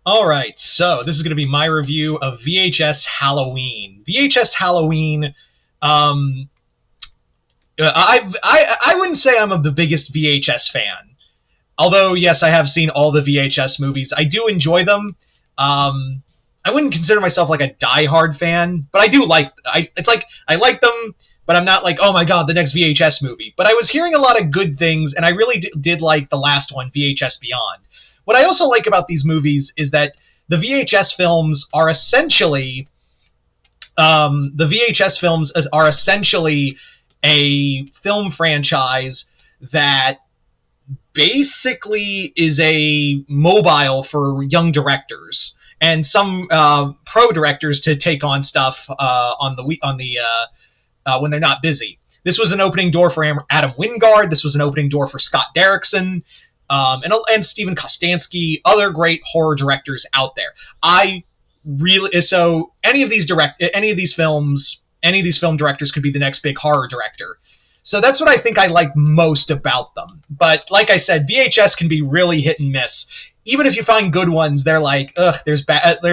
All right, so this is going to be my review of VHS Halloween. VHS Halloween. Um, I wouldn't say I'm of the biggest VHS fan. Although yes, I have seen all the VHS movies. I do enjoy them. Um, I wouldn't consider myself like a diehard fan, but I do like. It's like I like them, but I'm not like, oh my god, the next VHS movie. But I was hearing a lot of good things, and I really did like the last one, VHS Beyond. What I also like about these movies is that the VHS films are essentially the VHS films are essentially a film franchise that basically is a mobile for young directors and some pro directors to take on stuff when they're not busy. This was an opening door for Adam Wingard. This was an opening door for Scott Derrickson, and Steven Kostanski, other great horror directors out there. I really so any of these film directors could be the next big horror director. So that's what I think I like most about them. But like I said, VHS can be really hit and miss. Even if you find good ones, they're like, ugh, there's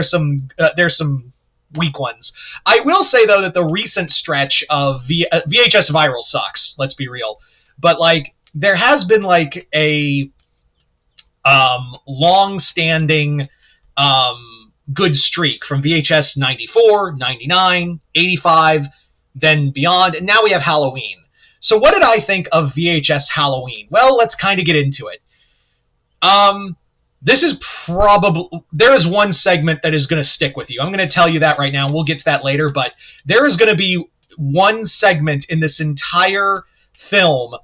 some weak ones. I will say though that the recent stretch of VHS Viral sucks. Let's be real, but like there has been like a long-standing good streak from VHS 94, 99, 85, then beyond, and now we have Halloween. So what did I think of VHS Halloween? Well, let's kind of get into it. This is probably, there is one segment that is going to stick with you. I'm going to tell you that right now, and we'll get to that later, but there is going to be one segment in this entire film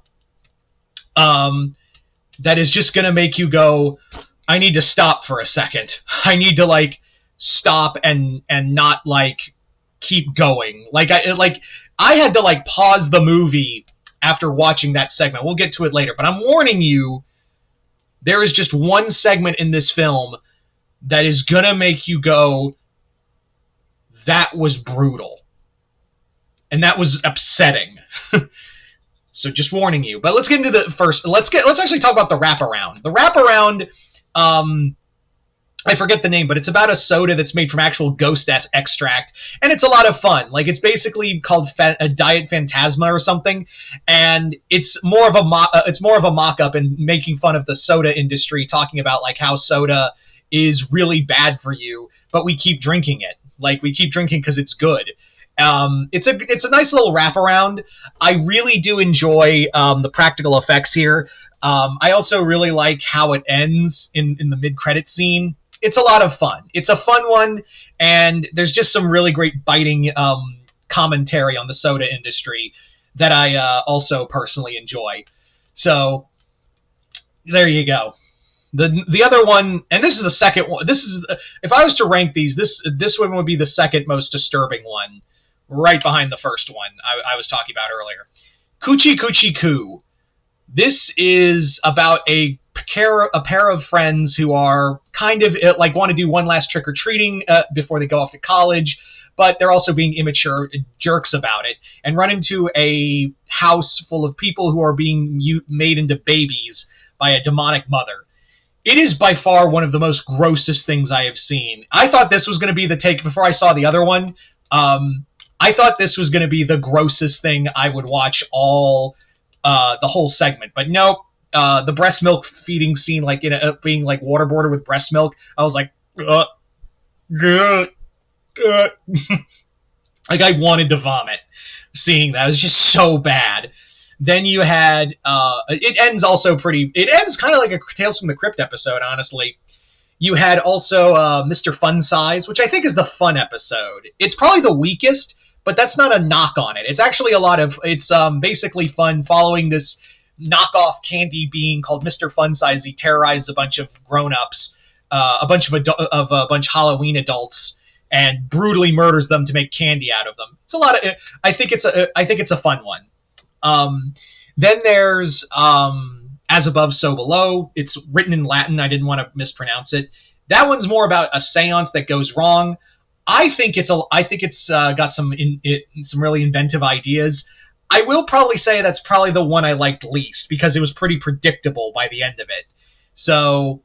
that is just going to make you go, I need to stop for a second. I need to like stop and not like keep going. I had to like pause the movie after watching that segment. We'll get to it later, but I'm warning you, there is just one segment in this film that is going to make you go, that was brutal. And that was upsetting. So just warning you. But let's get into the first. Let's actually talk about the wraparound. The wraparound, I forget the name, but it's about a soda that's made from actual ghost extract, and it's a lot of fun. Like, it's basically called a Diet Phantasma or something, and it's more of a mock-up and making fun of the soda industry, talking about like how soda is really bad for you, but we keep drinking it. Like, we keep drinking because it's good. It's a nice little wraparound. I really do enjoy the practical effects here. I also really like how it ends in the mid-credit scene. It's a lot of fun. It's a fun one, and there's just some really great biting commentary on the soda industry that I also personally enjoy. So there you go. The other one, and this is the second one. This is, if I was to rank these, this one would be the second most disturbing one, right behind the first one I was talking about earlier. Coochie Coochie Coo. This is about a pair of friends who are kind of like want to do one last trick-or-treating before they go off to college, but they're also being immature jerks about it, and run into a house full of people who are being made into babies by a demonic mother. It is by far one of the most grossest things I have seen. I thought this was going to be the take before I saw the other one. I thought this was going to be the grossest thing I would watch the whole segment, but nope. The breast milk feeding scene, like being like waterboarded with breast milk, I was like, like I wanted to vomit seeing that. It was just so bad. Then you had it ends kind of like a Tales from the Crypt episode, honestly. You had also Mr. Fun Size, which I think is the fun episode. It's probably the weakest, but that's not a knock on it. It's actually it's basically fun following this knockoff candy being called Mr. Fun Size. He terrorizes a bunch of grown-ups, a bunch of Halloween adults, and brutally murders them to make candy out of them. It's a lot of. I think it's a fun one. Then there's As Above, So Below. It's written in Latin. I didn't want to mispronounce it. That one's more about a seance that goes wrong. I think it's got some really inventive ideas. I will probably say that's probably the one I liked least because it was pretty predictable by the end of it. So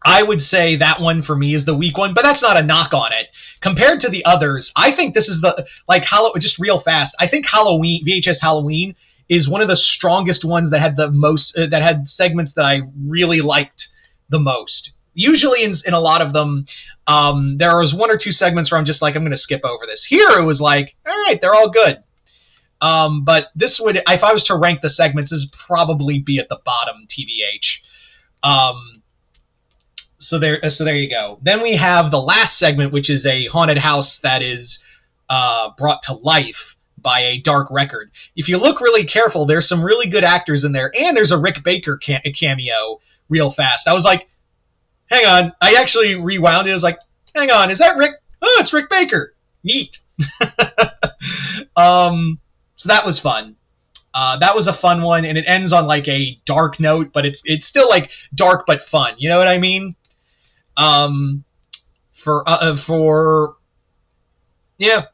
I would say that one for me is the weak one, but that's not a knock on it. Compared to the others, I think this is the, like, just real fast, I think Halloween, VHS Halloween, is one of the strongest ones that had the most, that had segments that I really liked the most. Usually in a lot of them, there was one or two segments where I'm just like, I'm going to skip over this. Here it was like, all right, they're all good. But this would, if I was to rank the segments, this would probably be at the bottom, TBH. So there you go. Then we have the last segment, which is a haunted house that is brought to life by a dark record. If you look really careful, there's some really good actors in there, and there's a Rick Baker cameo real fast. I was like, hang on. I actually rewound it. I was like, hang on, is that Rick? Oh, it's Rick Baker. Neat. So that was fun. That was a fun one, and it ends on like a dark note, but it's still like dark but fun. You know what I mean? Yeah.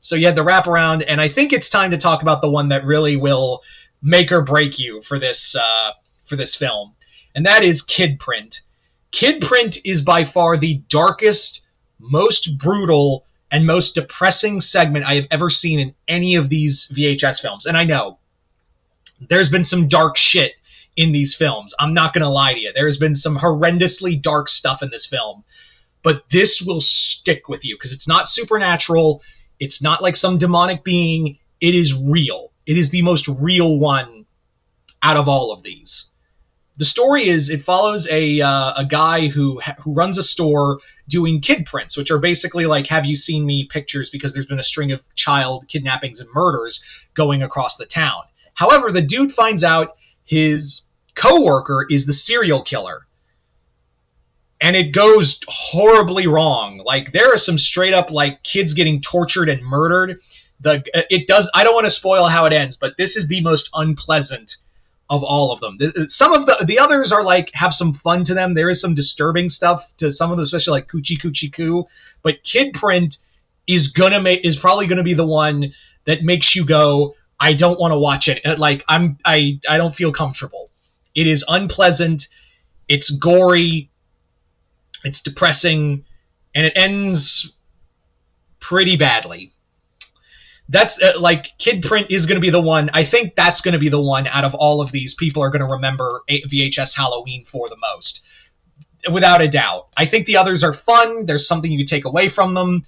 So you had the wraparound, and I think it's time to talk about the one that really will make or break you for this film, and that is Kid Print. Kid Print is by far the darkest, most brutal, and most depressing segment I have ever seen in any of these VHS films. And I know there's been some dark shit in these films. I'm not going to lie to you. There's been some horrendously dark stuff in this film. But this will stick with you because it's not supernatural. It's not like some demonic being. It is real. It is the most real one out of all of these. The story is, it follows a guy who runs a store doing kid prints, which are basically like have you seen me pictures, because there's been a string of child kidnappings and murders going across the town. However, the dude finds out his coworker is the serial killer. And it goes horribly wrong. Like, there are some straight up like kids getting tortured and murdered. I don't want to spoil how it ends, but this is the most unpleasant of all of them. Some of the others are like have some fun to them. There is some disturbing stuff to some of them, especially like Coochie Coochie Coo. But Kid Print is probably gonna be the one that makes you go, I don't want to watch it. Like I don't feel comfortable. It is unpleasant. It's gory. It's depressing, and it ends pretty badly. That's like Kid Print is going to be the one. I think that's going to be the one out of all of these people are going to remember VHS Halloween for the most, without a doubt. I think the others are fun. There's something you can take away from them,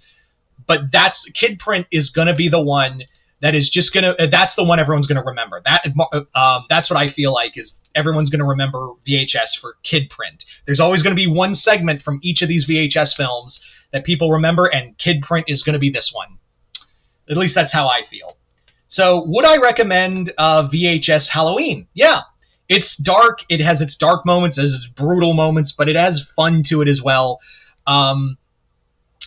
but Kid Print is going to be the one that is just going to. That's the one everyone's going to remember. That's what I feel like is everyone's going to remember VHS for Kid Print. There's always going to be one segment from each of these VHS films that people remember, and Kid Print is going to be this one. At least that's how I feel. So would I recommend VHS Halloween? Yeah. It's dark. It has its dark moments, it has its brutal moments, but it has fun to it as well.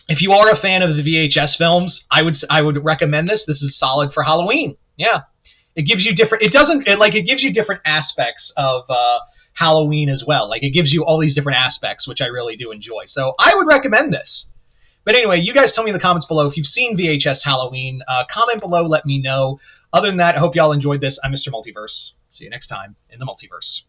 If you are a fan of the VHS films, I would recommend this. This is solid for Halloween. Yeah. It gives you different it gives you different aspects of Halloween as well. Like, it gives you all these different aspects, which I really do enjoy. So I would recommend this. But anyway, you guys tell me in the comments below if you've seen VHS Halloween. Comment below, let me know. Other than that, I hope y'all enjoyed this. I'm Mr. Multiverse. See you next time in the Multiverse.